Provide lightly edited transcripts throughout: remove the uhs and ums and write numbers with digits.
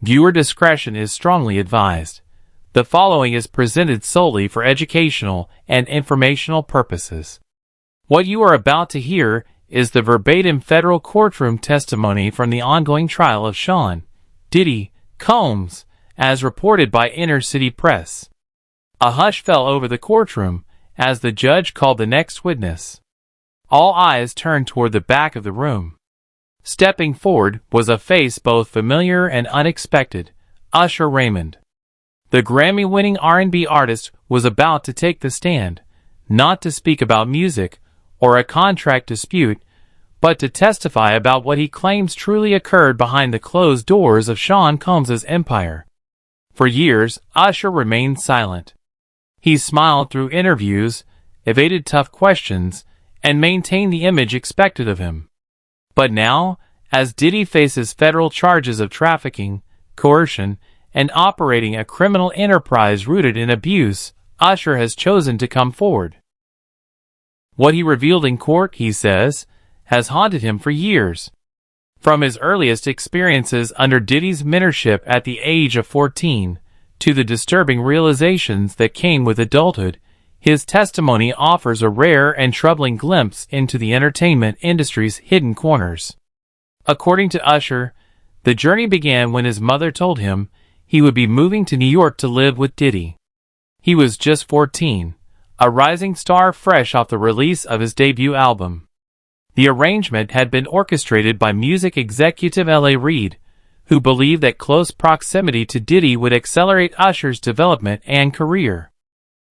Viewer discretion is strongly advised. The following is presented solely for educational and informational purposes. What you are about to hear is the verbatim federal courtroom testimony from the ongoing trial of Sean Diddy Combs, as reported by Inner City Press. A hush fell over the courtroom as the judge called the next witness. All eyes turned toward the back of the room. Stepping forward was a face both familiar and unexpected, Usher Raymond. The Grammy-winning R&B artist was about to take the stand, not to speak about music or a contract dispute, but to testify about what he claims truly occurred behind the closed doors of Sean Combs' empire. For years, Usher remained silent. He smiled through interviews, evaded tough questions, and maintained the image expected of him. But now, as Diddy faces federal charges of trafficking, coercion, and operating a criminal enterprise rooted in abuse, Usher has chosen to come forward. What he revealed in court, he says, has haunted him for years. From his earliest experiences under Diddy's mentorship at the age of 14, to the disturbing realizations that came with adulthood, his testimony offers a rare and troubling glimpse into the entertainment industry's hidden corners. According to Usher, the journey began when his mother told him he would be moving to New York to live with Diddy. He was just 14, a rising star fresh off the release of his debut album. The arrangement had been orchestrated by music executive L.A. Reid, who believed that close proximity to Diddy would accelerate Usher's development and career.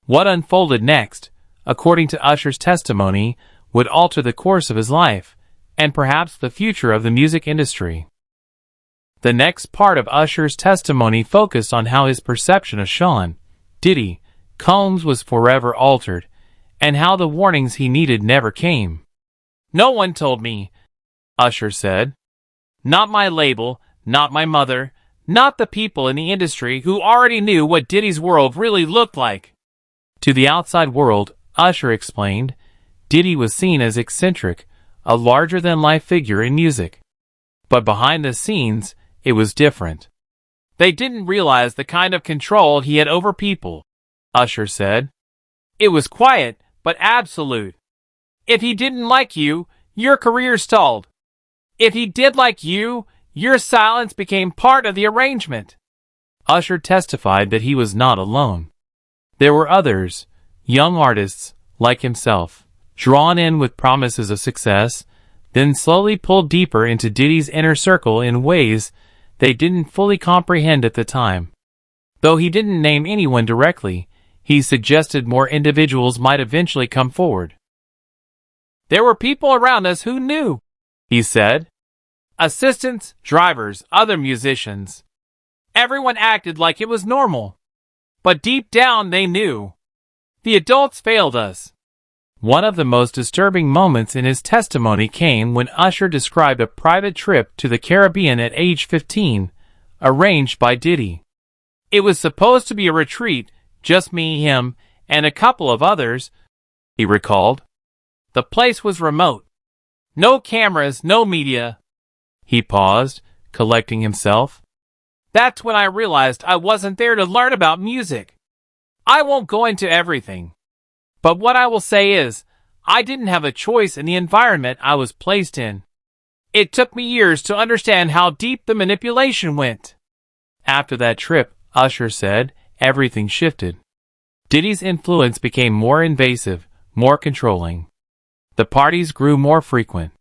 What unfolded next, according to Usher's testimony, would alter the course of his life, and perhaps the future of the music industry. The next part of Usher's testimony focused on how his perception of Sean Diddy Combs was forever altered, and how the warnings he needed never came. "No one told me," Usher said. "Not my label, not my mother, not the people in the industry who already knew what Diddy's world really looked like." To the outside world, Usher explained, Diddy was seen as eccentric, a larger-than-life figure in music. But behind the scenes, it was different. "They didn't realize the kind of control he had over people," Usher said. "It was quiet, but absolute. If he didn't like you, your career stalled. If he did like you, your silence became part of the arrangement." Usher testified that he was not alone. There were others, young artists, like himself, drawn in with promises of success, then slowly pulled deeper into Diddy's inner circle in ways they didn't fully comprehend at the time. Though he didn't name anyone directly, he suggested more individuals might eventually come forward. "There were people around us who knew," he said. "Assistants, drivers, other musicians. Everyone acted like it was normal. But deep down they knew. The adults failed us." One of the most disturbing moments in his testimony came when Usher described a private trip to the Caribbean at age 15, arranged by Diddy. "It was supposed to be a retreat, just me, him, and a couple of others," he recalled. "The place was remote. No cameras, no media." He paused, collecting himself. "That's when I realized I wasn't there to learn about music. I won't go into everything. But what I will say is, I didn't have a choice in the environment I was placed in. It took me years to understand how deep the manipulation went." After that trip, Usher said, everything shifted. Diddy's influence became more invasive, more controlling. The parties grew more frequent.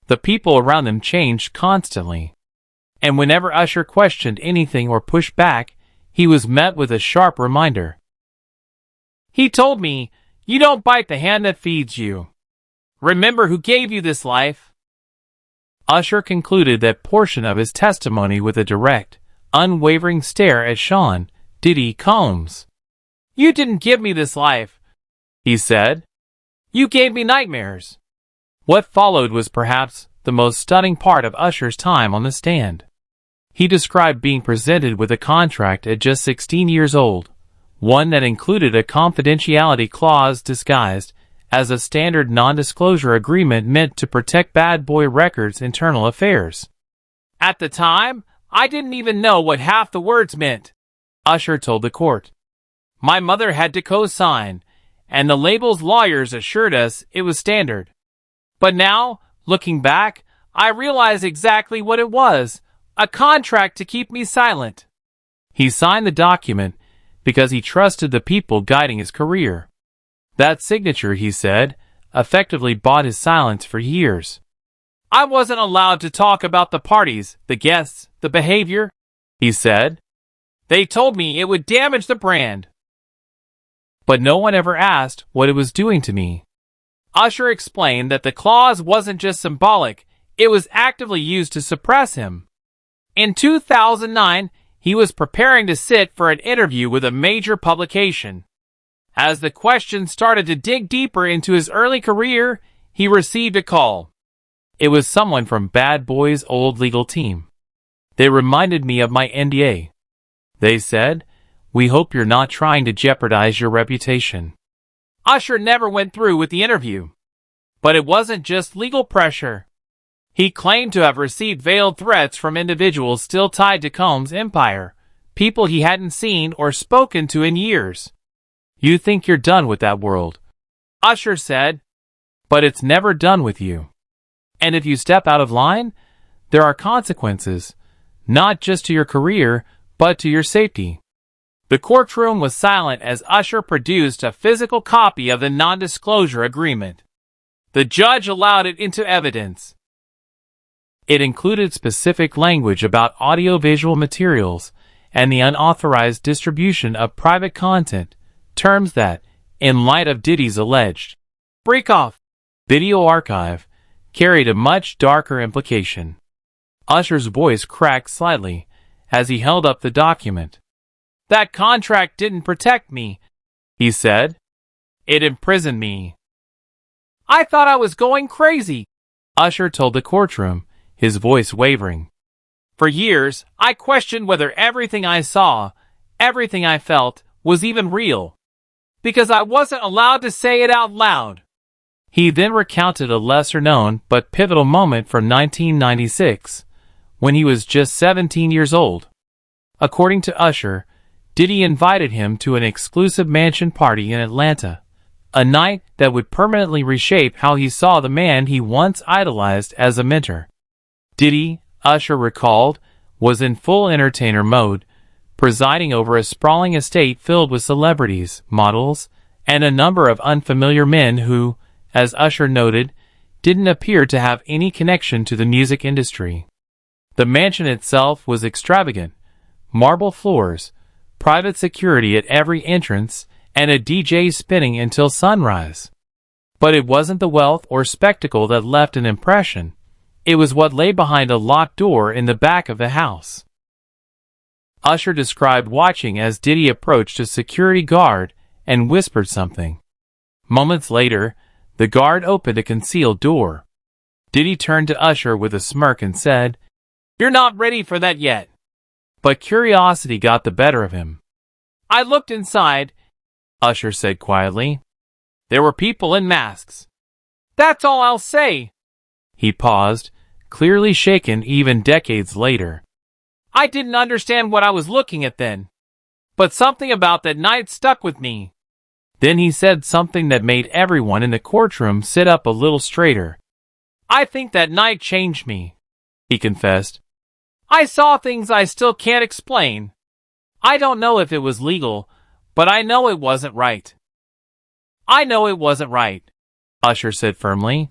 The people around them changed constantly. And whenever Usher questioned anything or pushed back, he was met with a sharp reminder. "He told me, you don't bite the hand that feeds you. Remember who gave you this life." Usher concluded that portion of his testimony with a direct, unwavering stare at Sean Diddy Combs. "You didn't give me this life," he said. "You gave me nightmares." What followed was perhaps the most stunning part of Usher's time on the stand. He described being presented with a contract at just 16 years old, one that included a confidentiality clause disguised as a standard non-disclosure agreement meant to protect Bad Boy Records' internal affairs. "At the time, I didn't even know what half the words meant, Usher told the court. My mother had to co-sign, and the label's lawyers assured us it was standard. But now, looking back, I realize exactly what it was, a contract to keep me silent. He signed the document because he trusted the people guiding his career. That signature, he said, effectively bought his silence for years. I wasn't allowed to talk about the parties, the guests, the behavior, he said. They told me it would damage the brand. But no one ever asked what it was doing to me. Usher explained that the clause wasn't just symbolic, it was actively used to suppress him. In 2009, he was preparing to sit for an interview with a major publication. As the questions started to dig deeper into his early career, he received a call. It was someone from Bad Boy's old legal team. They reminded me of my NDA. They said, "We hope you're not trying to jeopardize your reputation." Usher never went through with the interview. But it wasn't just legal pressure. He claimed to have received veiled threats from individuals still tied to Combs' empire, people he hadn't seen or spoken to in years. You think you're done with that world, Usher said, but it's never done with you. And if you step out of line, there are consequences, not just to your career, but to your safety. The courtroom was silent as Usher produced a physical copy of the non-disclosure agreement. The judge allowed it into evidence. It included specific language about audiovisual materials and the unauthorized distribution of private content, terms that, in light of Diddy's alleged break-off video archive, carried a much darker implication. Usher's voice cracked slightly as he held up the document. That contract didn't protect me, he said. It imprisoned me. I thought I was going crazy, Usher told the courtroom, his voice wavering. For years, I questioned whether everything I saw, everything I felt, was even real. Because I wasn't allowed to say it out loud. He then recounted a lesser-known but pivotal moment from 1996, when he was just 17 years old. According to Usher, Diddy invited him to an exclusive mansion party in Atlanta, a night that would permanently reshape how he saw the man he once idolized as a mentor. Diddy, Usher recalled, was in full entertainer mode, presiding over a sprawling estate filled with celebrities, models, and a number of unfamiliar men who, as Usher noted, didn't appear to have any connection to the music industry. The mansion itself was extravagant, marble floors, private security at every entrance, and a DJ spinning until sunrise. But it wasn't the wealth or spectacle that left an impression. It was what lay behind a locked door in the back of the house. Usher described watching as Diddy approached a security guard and whispered something. Moments later, the guard opened a concealed door. Diddy turned to Usher with a smirk and said, "You're not ready for that yet." But curiosity got the better of him. I looked inside, Usher said quietly. There were people in masks. That's all I'll say. He paused, clearly shaken even decades later. I didn't understand what I was looking at then. But something about that night stuck with me. Then he said something that made everyone in the courtroom sit up a little straighter. I think that night changed me, he confessed. I saw things I still can't explain. I don't know if it was legal, but I know it wasn't right. I know it wasn't right, Usher said firmly.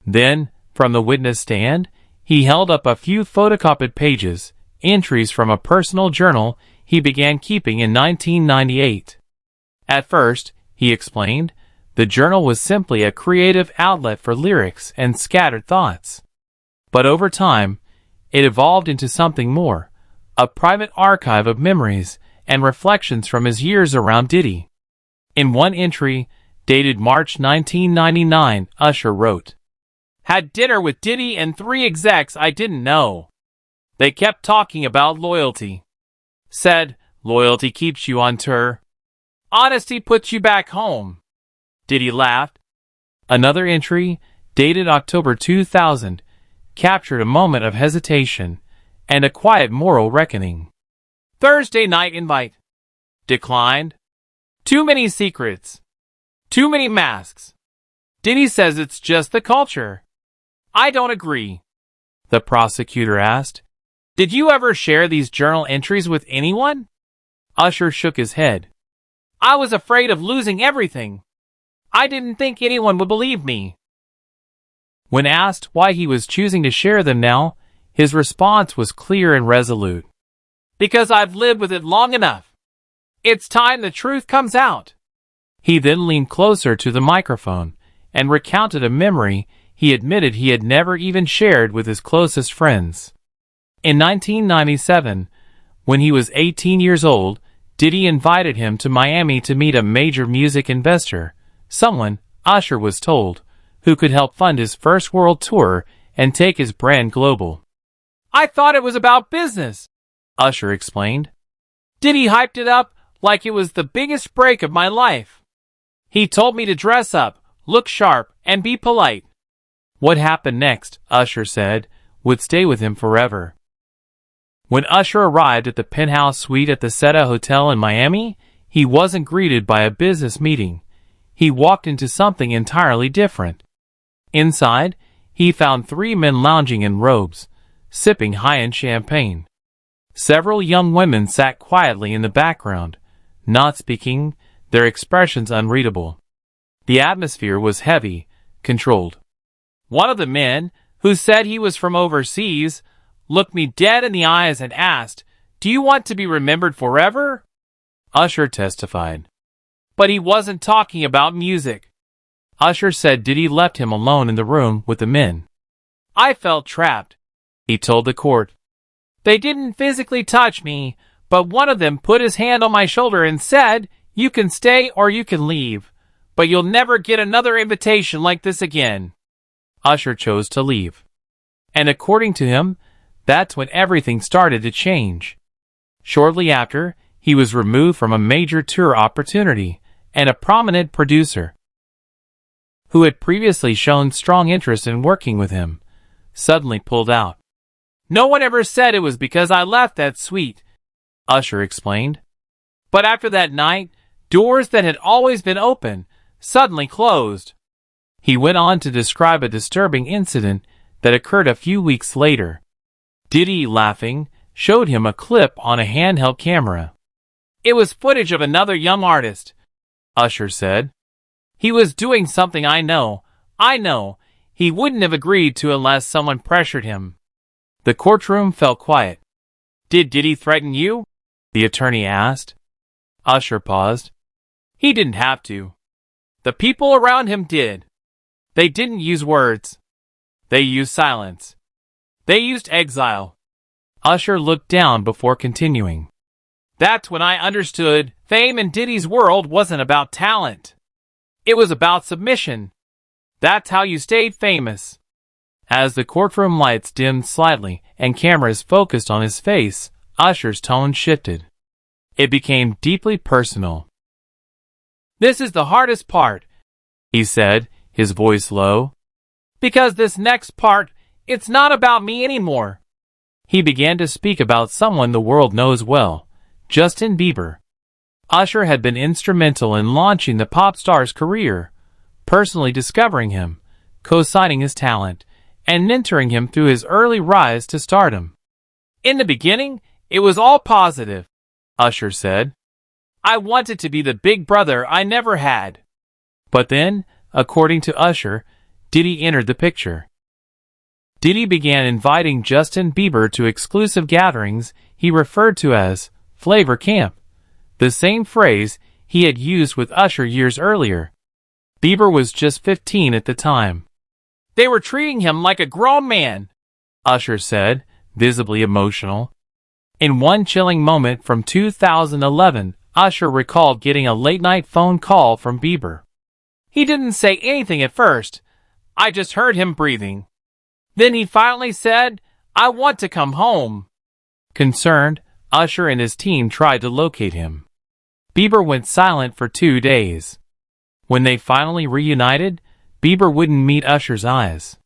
Then, from the witness stand, he held up a few photocopied pages, entries from a personal journal he began keeping in 1998. At first, he explained, the journal was simply a creative outlet for lyrics and scattered thoughts. But over time, it evolved into something more, a private archive of memories and reflections from his years around Diddy. In one entry, dated March 1999, Usher wrote, Had dinner with Diddy and 3 execs I didn't know. They kept talking about loyalty. Said, loyalty keeps you on tour. Honesty puts you back home. Diddy laughed. Another entry, dated October 2000, captured a moment of hesitation, and a quiet moral reckoning. Thursday night invite. Declined. Too many secrets. Too many masks. Diddy says it's just the culture. I don't agree. The prosecutor asked. Did you ever share these journal entries with anyone? Usher shook his head. I was afraid of losing everything. I didn't think anyone would believe me. When asked why he was choosing to share them now, his response was clear and resolute. Because I've lived with it long enough. It's time the truth comes out. He then leaned closer to the microphone and recounted a memory he admitted he had never even shared with his closest friends. In 1997, when he was 18 years old, Diddy invited him to Miami to meet a major music investor, someone, Usher was told, who could help fund his first world tour and take his brand global. I thought it was about business, Usher explained. Diddy hyped it up like it was the biggest break of my life. He told me to dress up, look sharp, and be polite. What happened next, Usher said, would stay with him forever. When Usher arrived at the penthouse suite at the Seta Hotel in Miami, he wasn't greeted by a business meeting. He walked into something entirely different. Inside, he found 3 men lounging in robes, sipping high-end champagne. Several young women sat quietly in the background, not speaking, their expressions unreadable. The atmosphere was heavy, controlled. One of the men, who said he was from overseas, looked me dead in the eyes and asked, "Do you want to be remembered forever?" Usher testified. But he wasn't talking about music. Usher said Diddy left him alone in the room with the men. I felt trapped, he told the court. They didn't physically touch me, but one of them put his hand on my shoulder and said, "You can stay or you can leave, but you'll never get another invitation like this again." Usher chose to leave. And according to him, that's when everything started to change. Shortly after, he was removed from a major tour opportunity, and a prominent producer, who had previously shown strong interest in working with him, suddenly pulled out. No one ever said it was because I left that suite, Usher explained. But after that night, doors that had always been open suddenly closed. He went on to describe a disturbing incident that occurred a few weeks later. Diddy, laughing, showed him a clip on a handheld camera. It was footage of another young artist, Usher said. He was doing something I know, he wouldn't have agreed to unless someone pressured him. The courtroom fell quiet. Did Diddy threaten you? The attorney asked. Usher paused. He didn't have to. The people around him did. They didn't use words. They used silence. They used exile. Usher looked down before continuing. That's when I understood fame in Diddy's world wasn't about talent. It was about submission. That's how you stayed famous. As the courtroom lights dimmed slightly and cameras focused on his face, Usher's tone shifted. It became deeply personal. This is the hardest part, he said, his voice low. Because this next part, it's not about me anymore. He began to speak about someone the world knows well, Justin Bieber. Usher had been instrumental in launching the pop star's career, personally discovering him, co-signing his talent, and mentoring him through his early rise to stardom. In the beginning, it was all positive, Usher said. I wanted to be the big brother I never had. But then, according to Usher, Diddy entered the picture. Diddy began inviting Justin Bieber to exclusive gatherings he referred to as Flavor Camp, the same phrase he had used with Usher years earlier. Bieber was just 15 at the time. They were treating him like a grown man, Usher said, visibly emotional. In one chilling moment from 2011, Usher recalled getting a late-night phone call from Bieber. He didn't say anything at first. I just heard him breathing. Then he finally said, I want to come home. Concerned, Usher and his team tried to locate him. Bieber went silent for 2 days. When they finally reunited, Bieber wouldn't meet Usher's eyes.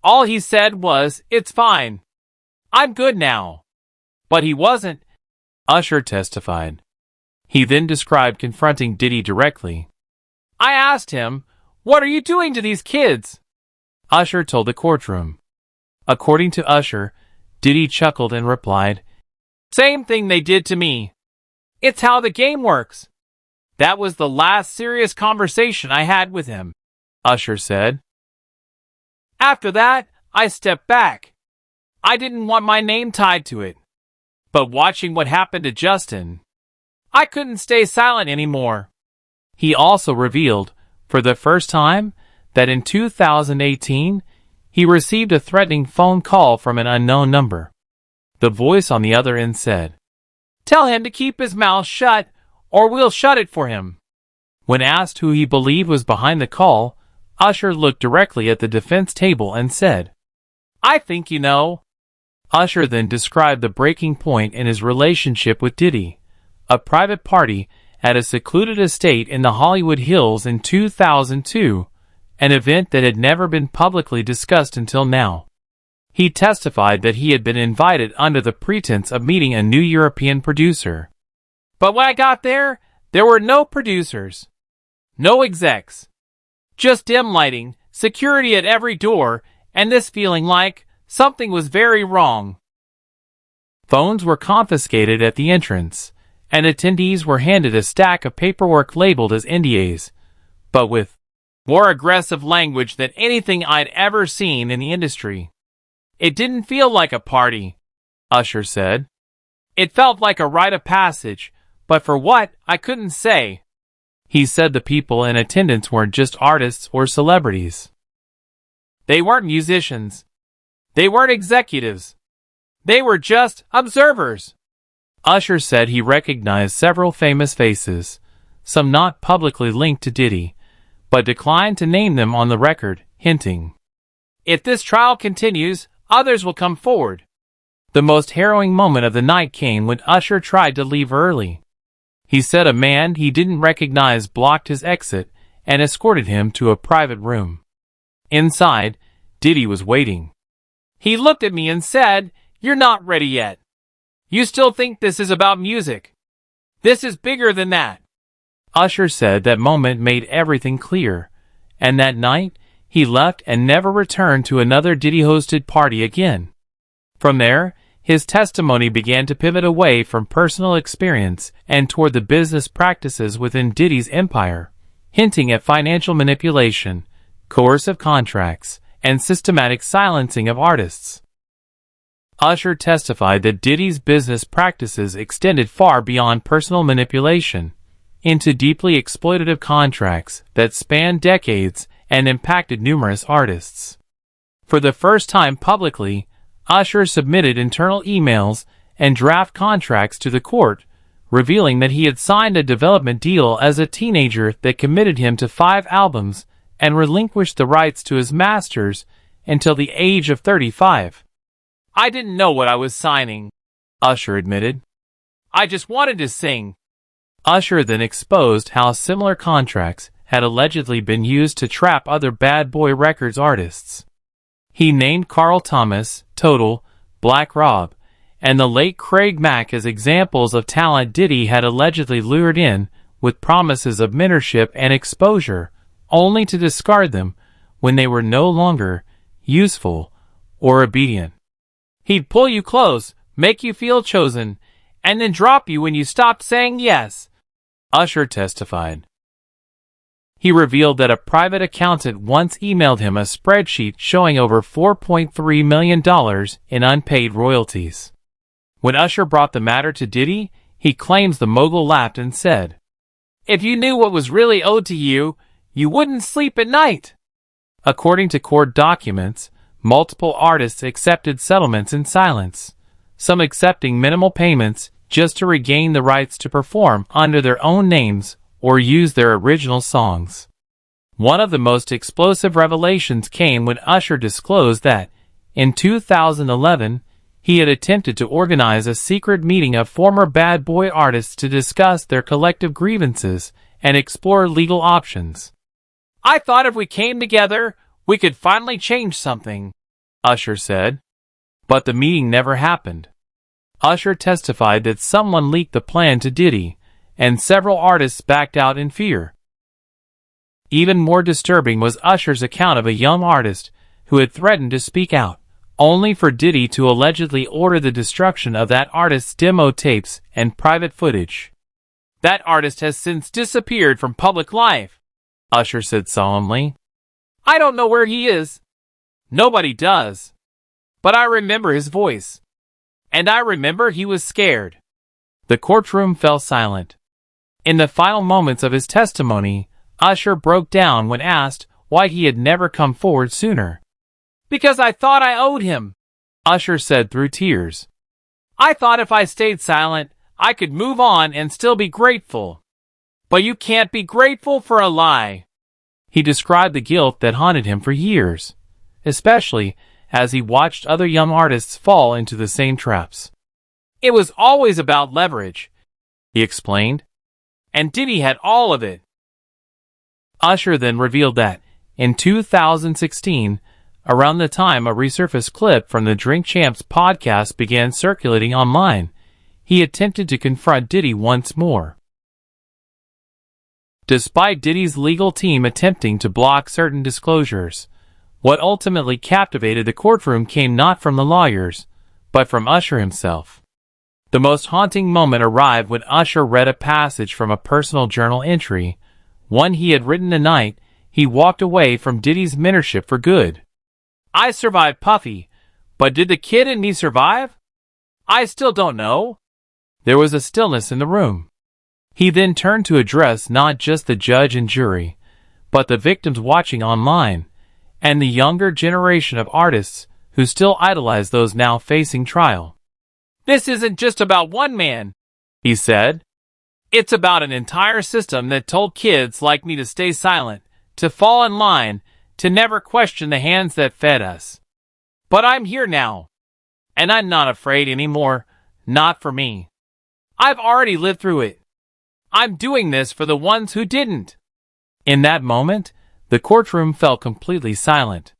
All he said was, it's fine. I'm good now. But he wasn't, Usher testified. He then described confronting Diddy directly. I asked him, "What are you doing to these kids?" Usher told the courtroom. According to Usher, Diddy chuckled and replied, "Same thing they did to me. It's how the game works." That was the last serious conversation I had with him, Usher said. After that, I stepped back. I didn't want my name tied to it. But watching what happened to Justin, I couldn't stay silent anymore. He also revealed, for the first time, that in 2018, he received a threatening phone call from an unknown number. The voice on the other end said, "Tell him to keep his mouth shut, or we'll shut it for him." When asked who he believed was behind the call, Usher looked directly at the defense table and said, "I think you know." Usher then described the breaking point in his relationship with Diddy, a private party at a secluded estate in the Hollywood Hills in 2002, an event that had never been publicly discussed until now. He testified that he had been invited under the pretense of meeting a new European producer. But when I got there were no producers, no execs, just dim lighting, security at every door, and this feeling like something was very wrong. Phones were confiscated at the entrance, and attendees were handed a stack of paperwork labeled as NDAs, but with more aggressive language than anything I'd ever seen in the industry. It didn't feel like a party, Usher said. It felt like a rite of passage, but for what, I couldn't say. He said the people in attendance weren't just artists or celebrities. They weren't musicians. They weren't executives. They were just observers. Usher said he recognized several famous faces, some not publicly linked to Diddy, but declined to name them on the record, hinting, "If this trial continues, others will come forward." The most harrowing moment of the night came when Usher tried to leave early. He said a man he didn't recognize blocked his exit and escorted him to a private room. Inside, Diddy was waiting. He looked at me and said, "You're not ready yet. You still think this is about music. This is bigger than that." Usher said that moment made everything clear, and that night, he left and never returned to another Diddy-hosted party again. From there, his testimony began to pivot away from personal experience and toward the business practices within Diddy's empire, hinting at financial manipulation, coercive contracts, and systematic silencing of artists. Usher testified that Diddy's business practices extended far beyond personal manipulation, into deeply exploitative contracts that spanned decades and impacted numerous artists. For the first time publicly, Usher submitted internal emails and draft contracts to the court, revealing that he had signed a development deal as a teenager that committed him to 5 albums and relinquished the rights to his masters until the age of 35. "I didn't know what I was signing," Usher admitted. "I just wanted to sing." Usher then exposed how similar contracts had allegedly been used to trap other Bad Boy Records artists. He named Carl Thomas, Total, Black Rob, and the late Craig Mack as examples of talent Diddy had allegedly lured in with promises of mentorship and exposure, only to discard them when they were no longer useful or obedient. He'd pull you close, make you feel chosen, and then drop you when you stopped saying yes, Usher testified. He revealed that a private accountant once emailed him a spreadsheet showing over $4.3 million in unpaid royalties. When Usher brought the matter to Diddy, he claims the mogul laughed and said, "If you knew what was really owed to you, you wouldn't sleep at night." According to court documents, multiple artists accepted settlements in silence, some accepting minimal payments just to regain the rights to perform under their own names or use their original songs. One of the most explosive revelations came when Usher disclosed that, in 2011, he had attempted to organize a secret meeting of former Bad Boy artists to discuss their collective grievances and explore legal options. "I thought if we came together, we could finally change something," Usher said. But the meeting never happened. Usher testified that someone leaked the plan to Diddy, and several artists backed out in fear. Even more disturbing was Usher's account of a young artist who had threatened to speak out, only for Diddy to allegedly order the destruction of that artist's demo tapes and private footage. "That artist has since disappeared from public life," Usher said solemnly. "I don't know where he is. Nobody does. But I remember his voice. And I remember he was scared." The courtroom fell silent. In the final moments of his testimony, Usher broke down when asked why he had never come forward sooner. "Because I thought I owed him," Usher said through tears. "I thought if I stayed silent, I could move on and still be grateful. But you can't be grateful for a lie." He described the guilt that haunted him for years, especially as he watched other young artists fall into the same traps. "It was always about leverage," he explained, "and Diddy had all of it." Usher then revealed that, in 2016, around the time a resurfaced clip from the Drink Champs podcast began circulating online, he attempted to confront Diddy once more. Despite Diddy's legal team attempting to block certain disclosures, what ultimately captivated the courtroom came not from the lawyers, but from Usher himself. The most haunting moment arrived when Usher read a passage from a personal journal entry, one he had written the night he walked away from Diddy's mentorship for good. "I survived Puffy, but did the kid in me survive? I still don't know." There was a stillness in the room. He then turned to address not just the judge and jury, but the victims watching online, and the younger generation of artists who still idolize those now facing trial. "This isn't just about one man," he said. "It's about an entire system that told kids like me to stay silent, to fall in line, to never question the hands that fed us. But I'm here now, and I'm not afraid anymore, not for me. I've already lived through it. I'm doing this for the ones who didn't." In that moment, the courtroom fell completely silent.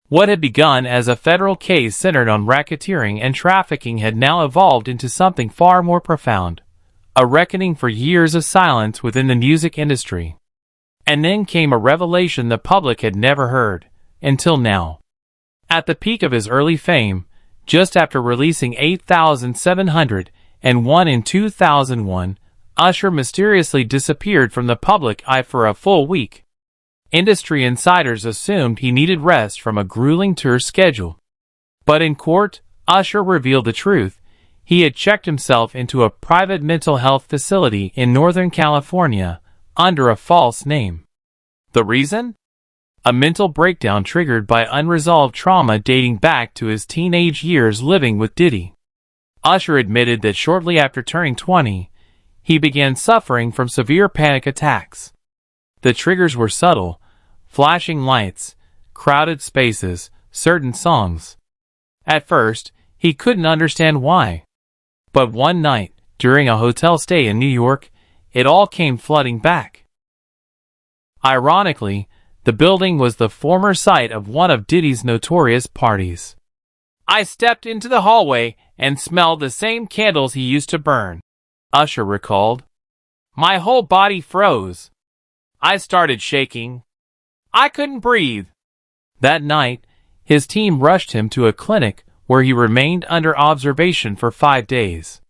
What had begun as a federal case centered on racketeering and trafficking had now evolved into something far more profound, a reckoning for years of silence within the music industry. And then came a revelation the public had never heard, until now. At the peak of his early fame, just after releasing 8,701 in 2001, Usher mysteriously disappeared from the public eye for a full week. Industry insiders assumed he needed rest from a grueling tour schedule. But in court, Usher revealed the truth. He had checked himself into a private mental health facility in Northern California under a false name. The reason? A mental breakdown triggered by unresolved trauma dating back to his teenage years living with Diddy. Usher admitted that shortly after turning 20, he began suffering from severe panic attacks. The triggers were subtle: flashing lights, crowded spaces, certain songs. At first, he couldn't understand why. But one night, during a hotel stay in New York, it all came flooding back. Ironically, the building was the former site of one of Diddy's notorious parties. "I stepped into the hallway and smelled the same candles he used to burn," Usher recalled. "My whole body froze. I started shaking. I couldn't breathe." That night, his team rushed him to a clinic where he remained under observation for 5 days.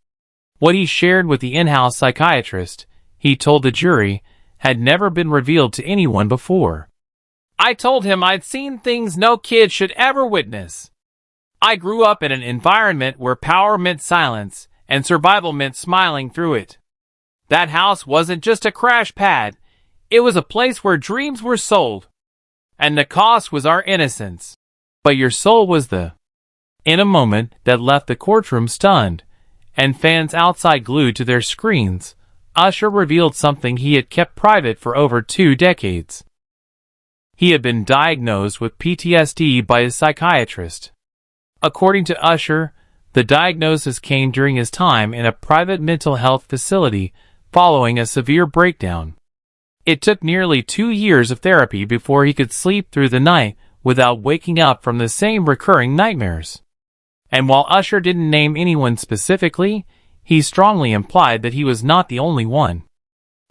What he shared with the in-house psychiatrist, he told the jury, had never been revealed to anyone before. "I told him I'd seen things no kid should ever witness. I grew up in an environment where power meant silence and survival meant smiling through it. That house wasn't just a crash pad. It was a place where dreams were sold. And the cost was our innocence. But your soul was the..." In a moment that left the courtroom stunned, and fans outside glued to their screens, Usher revealed something he had kept private for over 2 decades. He had been diagnosed with PTSD by his psychiatrist. According to Usher, the diagnosis came during his time in a private mental health facility following a severe breakdown. It took nearly 2 years of therapy before he could sleep through the night without waking up from the same recurring nightmares. And while Usher didn't name anyone specifically, he strongly implied that he was not the only one.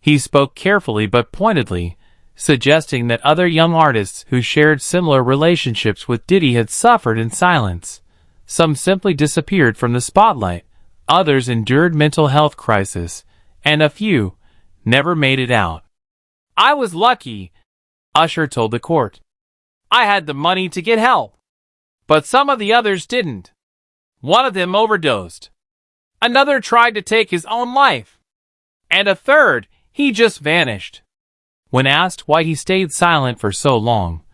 He spoke carefully but pointedly, suggesting that other young artists who shared similar relationships with Diddy had suffered in silence. Some simply disappeared from the spotlight, others endured mental health crisis, and a few never made it out. "I was lucky," Usher told the court. "I had the money to get help. But some of the others didn't. One of them overdosed. Another tried to take his own life. And a third, he just vanished." When asked why he stayed silent for so long,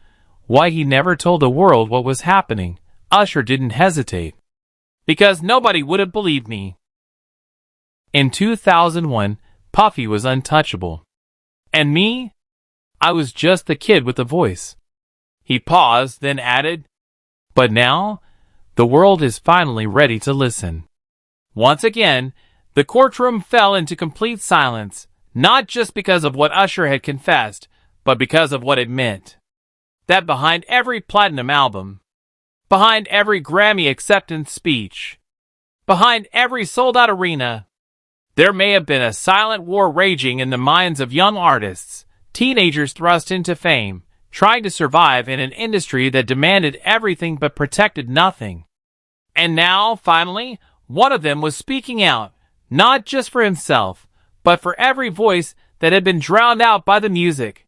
why he never told the world what was happening, Usher didn't hesitate. "Because nobody would have believed me." In 2001, Puffy was untouchable. "And me? I was just the kid with the voice." He paused, then added, "But now, the world is finally ready to listen." Once again, the courtroom fell into complete silence, not just because of what Usher had confessed, but because of what it meant. That behind every platinum album, behind every Grammy acceptance speech, behind every sold-out arena, there may have been a silent war raging in the minds of young artists, teenagers thrust into fame, trying to survive in an industry that demanded everything but protected nothing. And now, finally, one of them was speaking out, not just for himself, but for every voice that had been drowned out by the music.